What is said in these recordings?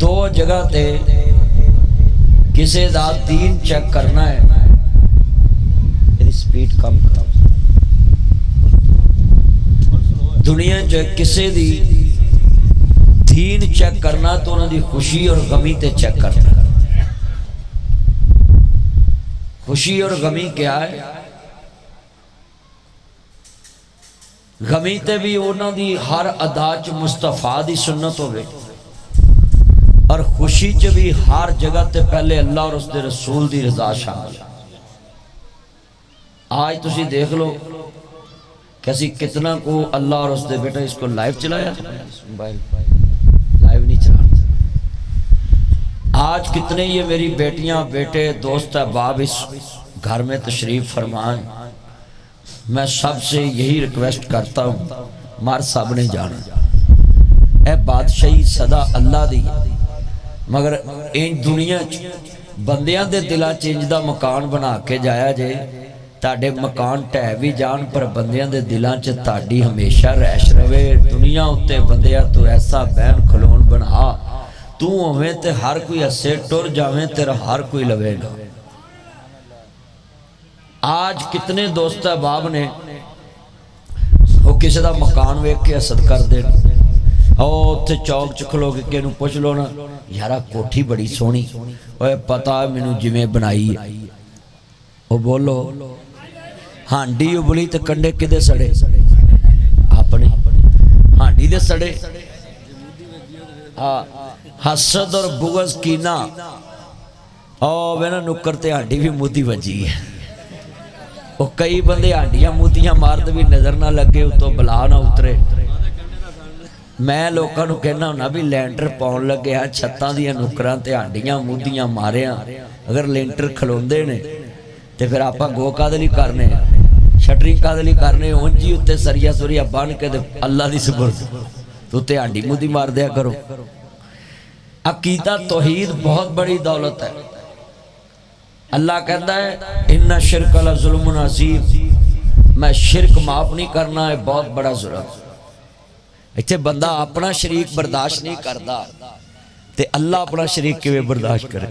دو جگہ تے کسے دا دین چیک کرنا ہے، میری سپیڈ کم کرو، دنیا جو کسے دی دین چیک کرنا تو انہوں دی خوشی اور غمی تے چیک کرنا۔ خوشی اور غمی کیا ہے؟ غمی تے بھی انہوں دی ہر ادا چ مصطفیٰ دی سنت ہوئے، اور خوشی چ بھی ہر جگہ تے پہلے اللہ اور اس دے رسول دی رضا شامل۔ آج تسی دیکھ لو کیسی کتنا کو اللہ اور اس دے بیٹا اس کو لائیو چلایا، موبائل لائیو نہیں چلا، آج کتنے یہ میری بیٹیاں بیٹے دوست احباب اس گھر میں تشریف فرمان، میں سب سے یہی ریکویسٹ کرتا ہوں، مار صاحب نے جانا اے بادشاہی صدا اللہ دی، مگر ان دنیا بندیاں دے دلہ چینجدہ مکان بنا کے جایا جائے، تاڑے مکان ٹہ بھی جان پر بندیاں دے دلان چ تاڑی ہمیشہ رہش روے، دنیا ہوتے بندیاں تو ایسا بین کھلون بنا، تو ہمیں تے ہر کوئی اسے ٹور جاویں تیرا ہر کوئی لوے گا۔ آج کتنے دوست احباب نے وہ کسی دا مکان ویک کے حسد کر دے، او تے چوک چکھلو کے کینو پوچھ لو نا یارا کوٹھی بڑی سونی، اوے پتا مینوں جویں بنائی ہے، او بولو ہانڈی ابلی تے کنڈے کدے سڑے؟ اپنے ہانڈی دے سڑے۔ حسد اور بغض کینہ او وینا نکر تے ہانڈی بھی موتی وجی ہے، وہ کئی بندے ہانڈیاں موتیاں مارد بھی نظر نہ لگے تو بلا نہ اترے۔ میں لوکاں نو کہنا ہونا بھی لینٹر پاؤن لگے ہاں چھتاں دیاں نکران تے ہانڈیاں موتیاں ماریاں، اگر لینٹر کھلوندے نے تے پھر آپا گو قادلی کرنے شٹرنگ قادلی کرنے ہونجی اتے سریا سوریا بان کے دے اللہ دی سبرد تو تے ہانڈی موتی مار دیا کرو۔ عقیدہ توحید بہت بڑی دولت ہے، اللہ کہتا ہے ان شرک لظلم عظیم، میں شرک معاف نہیں کرنا ہے بہت بڑا ظلم۔ اچھے بندہ اپنا شریک برداشت نہیں کرتا تے اللہ اپنا شریک کیویں برداشت کرے؟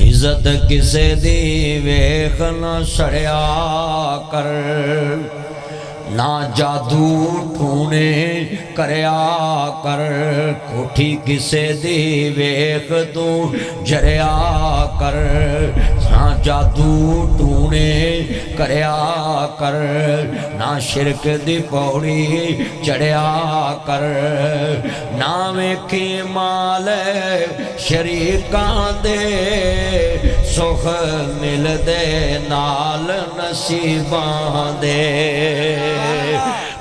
عزت کسے دی ویخ نہ سڑیا کر، نہ جادو ٹھونے کریا کر، کوٹھی کسے دی ویخ تو جریا کر، نہ جادو ٹھونے کریا کر، نہ شرک دی پوڑی چڑھیا کر، نہ ویکھی مال شریکاں دے سخ مل دے نال نصیباں دے،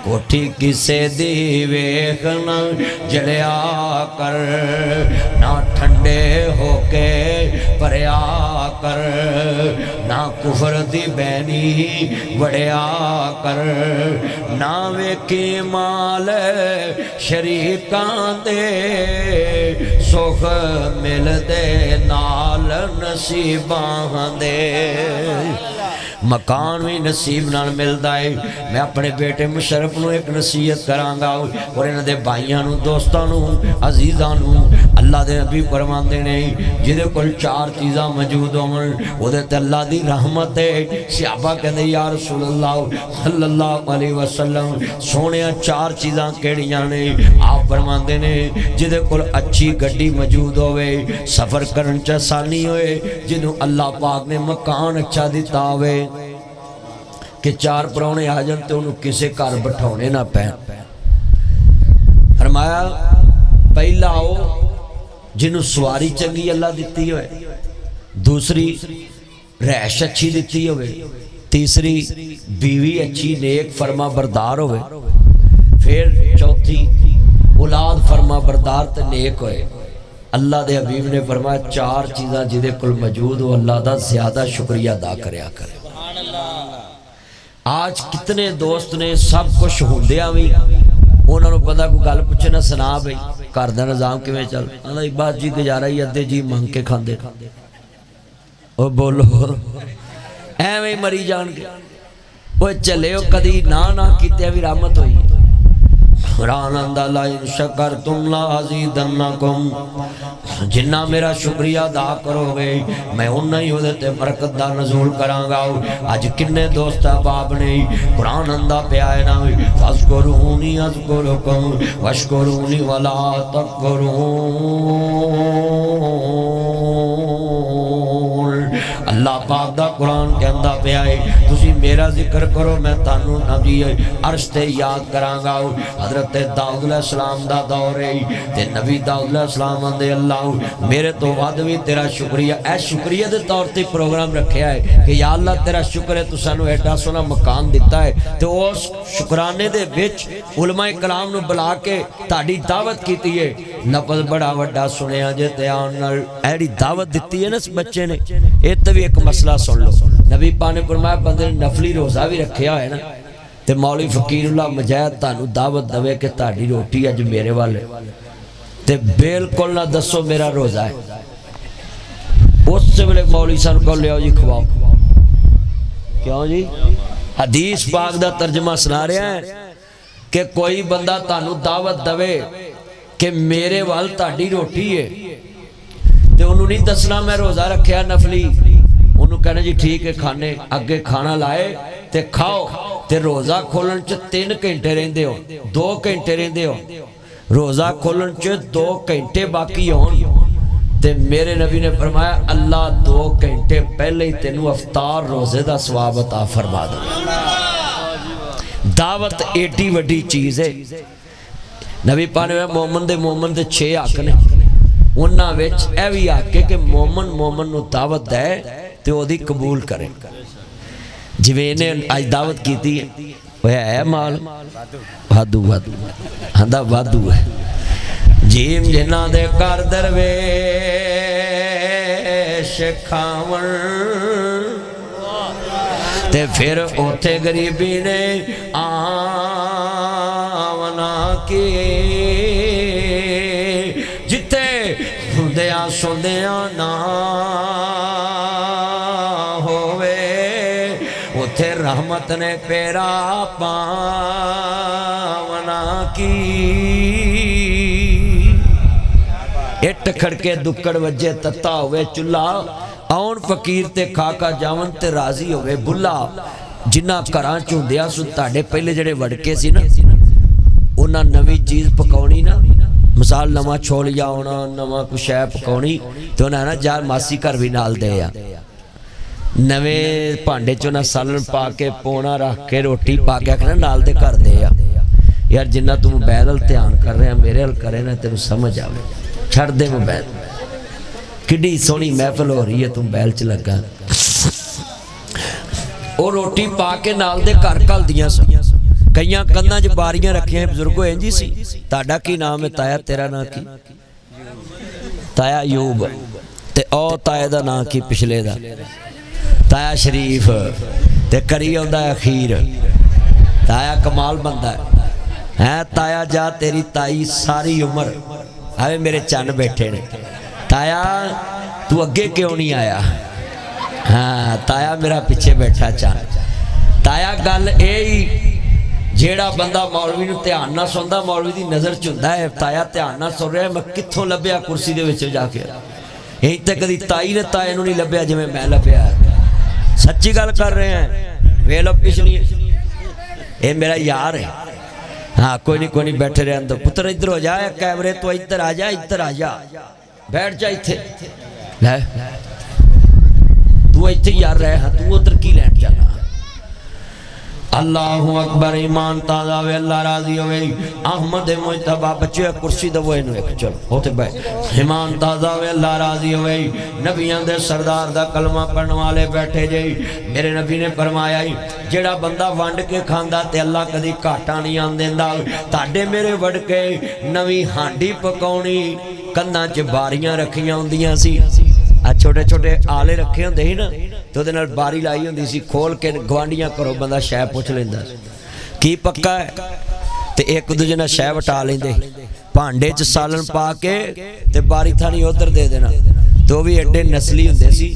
کوٹھی کسے دی ویخ نہ جڑیا کر، نہ ٹھنڈے ہو کے پریا کر، نہ کفر دی بینی وڑیا کر، نہ ویکھی مال شریکاں دے سخ مل دے نال نصیباں دے۔ مکان بھی نصیب نال ملدا ہے۔ میں اپنے بیٹے مشرف نو ایک نصیحت کرانگا اور انہاں دے بھائیاں نو دوستاں نو عزیزاں نو، اللہ دے نبی فرماندے نے جدے کول چار چیزاں موجود ہون اودے تے اللہ دی رحمت ہے۔ صحابہ کہندے یا رسول اللہ صلی اللہ علیہ وسلم سونیا چار چیزاں کیڑیاں نے؟ آپ فرماندے نے جدے کول اچھی گڈی موجود ہوئے، سفر کرن چ آسانی ہوئے، جنوں اللہ پاک نے مکان اچھا دیتا ہوئے کہ چار پرونے آ جان تے انہوں کسے کار بٹھونے نہ پین۔ فرمایا پہلا ہو جنہوں سواری چنگی اللہ دیتی ہوئے، دوسری رہش اچھی دیتی ہوئے، تیسری بیوی اچھی نیک فرما بردار ہوئے، پھر چوتھی اولاد فرما بردار تے نیک ہوئے۔ اللہ دے حبیب نے فرمایا چار چیزاں جدے کل موجود ہو اللہ دا زیادہ شکریہ ادا کریا کرے۔ آج کتنے دوست نے سب کچھ ہوندیاں بھی انہوں نے پتا کوئی گل پوچھنا سنا بھئی گھر دا نظام کیویں چل بات جی گزارا ہی ادھے جی منگ کے کھاندے او بولو ایویں مری جان گے وہ چلے ہو کدی نہ کیتے بھی رحمت ہوئی قرآن اندہ لَئِن شَكَرْتُمْ لَأَزِيدَنَّكُمْ، جنہ میرا شکریہ ادا کرو گے میں انہاں ہی تے برکت دا نزول کراں گا۔ اج کنے دوست احباب نے قرآن اندہ پہ آئے نا فَاذْكُرُونِي أَذْكُرُكُمْ وَاشْكُرُونِي وَلَا تَكْفُرُونَ۔ اللہ پاک دا قرآن کے اندہ پہ آئے تسی میرا ذکر کرو میں تانوں نبی عرش تے یاد کراں گا۔ حضرت داؤد علیہ السلام دا دور ہے تے نبی داؤد علیہ السلام اندے اللہ میرے تو ود بھی تیرا شکریہ، اے شکریہ دے طور تے پروگرام رکھیا ہے کہ یا اللہ تیرا شکر ہے تو سانو ایڈا سونا مکان دیتا ہے۔ تو اس شکرانے دے وچ علماء کلام نو بلا کے تہاڈی دعوت کیتی ہے، لفظ بڑا وڈا سنیا جے تے آن نال ایڑی دعوت دتی ہے نا اس بچے نے۔ ایت بھی ایک مسئلہ سن لو، نبی پاک نے فرمایا بندے نے نفلی روزہ بھی رکھیا ہے نا تے مولوی فقیر اللہ مجاہد تانوں دعوت دوے کہ تہاڈی روٹی اج میرے والے تے بالکل نہ دسو میرا روزہ ہے، اس سے بلے مولوی صاحب کو لے آؤ جی کھواؤ۔ کیوں جی؟ حدیث پاک دا ترجمہ سنا رہا ہے کہ کوئی بندہ تانوں دعوت دوے کہ میرے وال تہاڈی روٹی ہے تے انہوں نہیں دسنا میں روزہ رکھیا نفلی، انہوں کہنا جی ٹھیک ہے کھانے اگے کھانا لائے تے کھاؤ تے روزہ کھولن چ 3 گھنٹے رہندے ہو 2 گھنٹے رہندے ہو، روزہ کھولن چ 2 گھنٹے باقی ہون تے میرے نبی نے فرمایا اللہ 2 گھنٹے پہلے ہی تینوں افطار روزے دا ثواب عطا فرما دے۔ دعوت ایڈی وڈی چیز ہے۔ نبی پاک نے مومن دے 6 حق نے، انہاں وچ اے وی حق ہے کہ مومن نو دعوت دے تے او دی قبول کرے۔ جویں نے اج دعوت کیتی ہے وہ ہے مال وادو ہندا وادو ہے جیم جنہاں دے کر درویش کھاون تے پھر اوتھے غریبی نے آونا کی جتے ہندیاں سندیاں نہ ہوئے رحمت نے پیرا پاونا کی اٹ کھڑکے دکڑ وجے تتا ہوئے چلا آن فقیر تے کھاکا جاون تے راضی ہوئے بلا جنہ کران چوندیا سو تاڑے پہلے جڑے وڑکے سی نا انہاں نوی چیز پکاونی نا مثال نواں چھولیا ہونا نواں کچھ ہے پکاونی تو انہاں نا جار ماسی کر بھی نال دے یا نوے پانڈے چونا سالن پا کے پونا رکھ کے روٹی پا کے اکھنا نال دے کر دے یار جنہ تو موبائل التیان کر رہے ہیں میرے ال کرے نا تیرو سمجھ آوے چھڑ دے موبائل کڈی سونی محفل ہو رہی ہے تم بیل چ لگا اور روٹی پا کے نال دے کر کل دیاں سا کئیاں کنداں جو باریاں رکھیں ہیں بزرگو ہیں جی سی تاڑا کی نام ہے تایا تیرا نا کی تایا یوب تے او تایا دا نا کی پچھلے دا تایا شریف تے کری ہوندہ ہے اخیر تایا کمال بندہ ہے تایا جا تیری تائی ساری عمر آوے میرے چان بیٹھے نے تایا تو اگے کیوں نہیں آیا ہاں تایا میرا پیچھے بیٹھا چان تایا گل اے جیڑا بندہ مولوی نو تیان نہ سوندا مولوی دی نظر چندہ ہے تایا تیان نہ سن رہا ہے میں کتھوں لبیا کرسی دے وچ جا کے یہی تک کدی تائی نے تایا نو نہیں لبیا جو میں لبیا سچی گل کر رہے ہیں ویلو پچھلی اے میرا یار ہے ہاں کوئی نہیں بیٹھے رہے اندر پتر ادھر ہو جائے کیمرے تو ادھر آ جا بیٹھ جا اتھے تو اتھے یار رہے ہاں تو ادھر کی لینڈ جانا اللہ اکبر ایمان تازہ ہوئے اللہ راضی ہوئے احمد مجتبہ بچے کرسی دوئے انہوں ایک چلو ہوتے بھائی ایمان تازہ ہوئے اللہ راضی ہوئے نبیان دے سردار دا کلمہ پڑھنے والے بیٹھے جائے میرے نبی نے فرمایا جیڑا بندہ وانڈ کے کھاندہ تے اللہ کدی کاٹا نہیں آن دیندہ تاڑے میرے وڑ کے نوی ہانڈی پکاؤنی کنداں چے باریاں رکھیاں ہوندیاں سی چھوٹے چھوٹے آلے رکھے ہوندے ہی نا تو دے نال باری لائی ہوندی سی کھول کے گوانڈیاں کرو بندہ شے پوچھ لیندہ کی پکا ہے تے ایک دو جنہ شے وٹا لیندے پانڈے چ سالن پا کے تے باری تھانی ادھر دے دینا تو بھی ایڈے نسلی ہوندے سی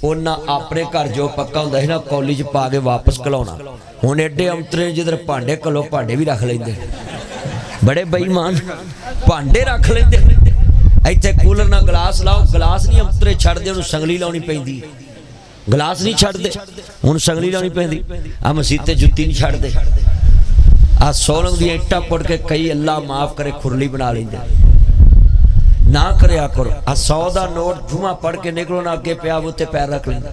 انہاں اپنے گھر جو پکا ہوندہ ہی نا کولی چ پا کے واپس کلونا ہن ایڈے امترے جدھر پانڈے کلو پانڈے بھی رکھ لیندے بڑے بے ایمان بھانڈے رکھ لیندے ایتھے کولر نہ گلاس لاؤ گلاس نہیں انترے چھڑ دے انہوں سنگلی لاؤنی پیندی گلاس نہیں چھڑ دے انہوں سنگلی لاؤنی پیندی مسیتے جتی نہیں چھڑ دے سولنگ دی اٹا پڑ کے کئی اللہ معاف کرے کھرلی بنا لیندے نہ کریا کرو 100 دا نوٹ جمعہ پڑھ کے نکلو نہ اگے پیا وہ تے پیر رکھ لیندے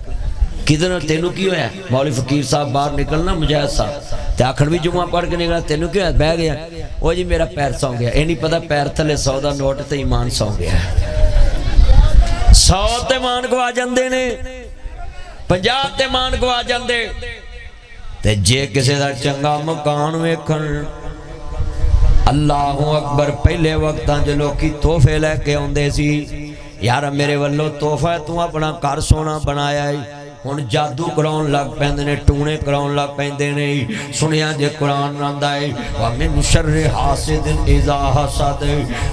کدھر تینوں کی ہویا مولوی فقیر صاحب باہر نکلنا مجاہد صاحب تے آخر بھی جمعہ پڑھ کے نکلنا تینوں کی ہویا بہ گیا وہ جی میرا پیر سو گیا اے نہیں پتا پیر تھلے 100 دا نوٹ تے ایمان سو گیا 100 تے مان گوا جاندے نے 50 تے مان گوا جاندے تے جے کسے دا چنگا مکان ویکھن اللہ اکبر پہلے وقتاں جو لوکی تحفے لے کے ہوندے سی یار میرے والو تحفہ تو اپنا گھر سونا بنایا ہے ہن جادو کراؤن لگ پیندے نے ٹونے کراؤن لگ پیندے نے سنیا جے قرآن راندا ہے وَمِن شَرِّ حَاسِدٍ اِذَا حَسَدَ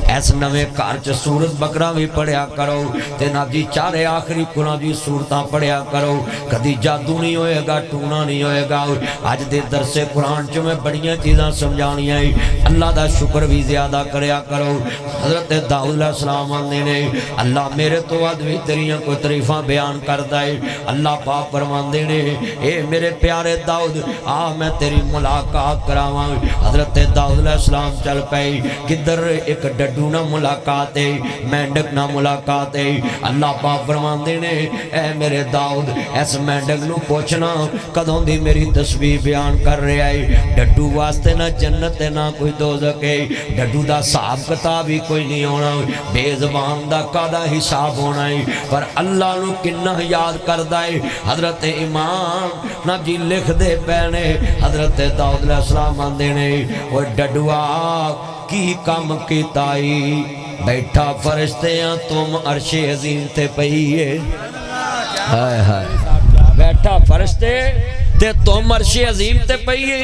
ایس نویں گھر چ سورت بقرہ بھی پڑھیا کرو تے نا جی چارے آخری قرآن دی سورتاں پڑھیا کرو کدی جادو نہیں ہوئے گا ٹونا نہیں ہوئے گا اج دے درس قرآن چ میں بڑیاں چیزاں سمجھانیاں اللہ دا شکر بھی زیادہ کریا کرو حضرت داؤد علیہ السلام آندے نے اللہ میرے تو ود بھی تیریاں کوئی تعریفاں بیان کردا ہے اللہ پاک فرماندے نے اے میرے پیارے داؤد آ میں تیری ملاقات کراواں حضرت داؤد علیہ السلام چل پئی کدھر ایک ڈڈو نہ ملاقات ہے مینڈک نہ ملاقات ہے اللہ پاک فرماندے نے اے میرے داؤد اس مینڈک نو پوچھنا کدوں دی میری تسبیح بیان کر رہا ہے ڈڈو واسطے نہ جنت ہے نہ کوئی دوزخ ہے ڈڈو دا حساب کتاب ہی کوئی نہیں ہونا بے زبان دا کادا حساب ہونا ہے پر اللہ نو کنہ یاد کردا ہے حضرت امام نہ جی لکھ دے پینے حضرت داؤد علیہ السلام آندے نے وہ ڈڈوا کی کام کیتائی بیٹھا فرشتیاں تم عرش عظیم تے پئیے ہائے ہائے بیٹھا فرشتے تے تم عرش عظیم تے پئیے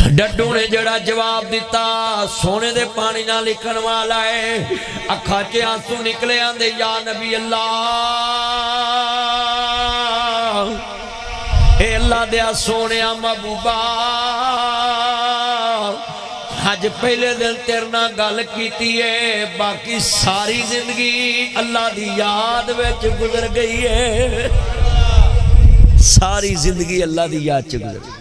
ڈڈو نے جڑا جواب دیتا سونے دے پانی نہ لکھن والا ہے اکھا چے آنسو نکلے آندے یا نبی اللہ اے اللہ دیا سونے محبوبا آج پہلے دن تیرنا گل کیتی ہے باقی ساری زندگی اللہ دی یاد وچ گزر گئی ہے ساری زندگی اللہ دی یاد چ گزر گئی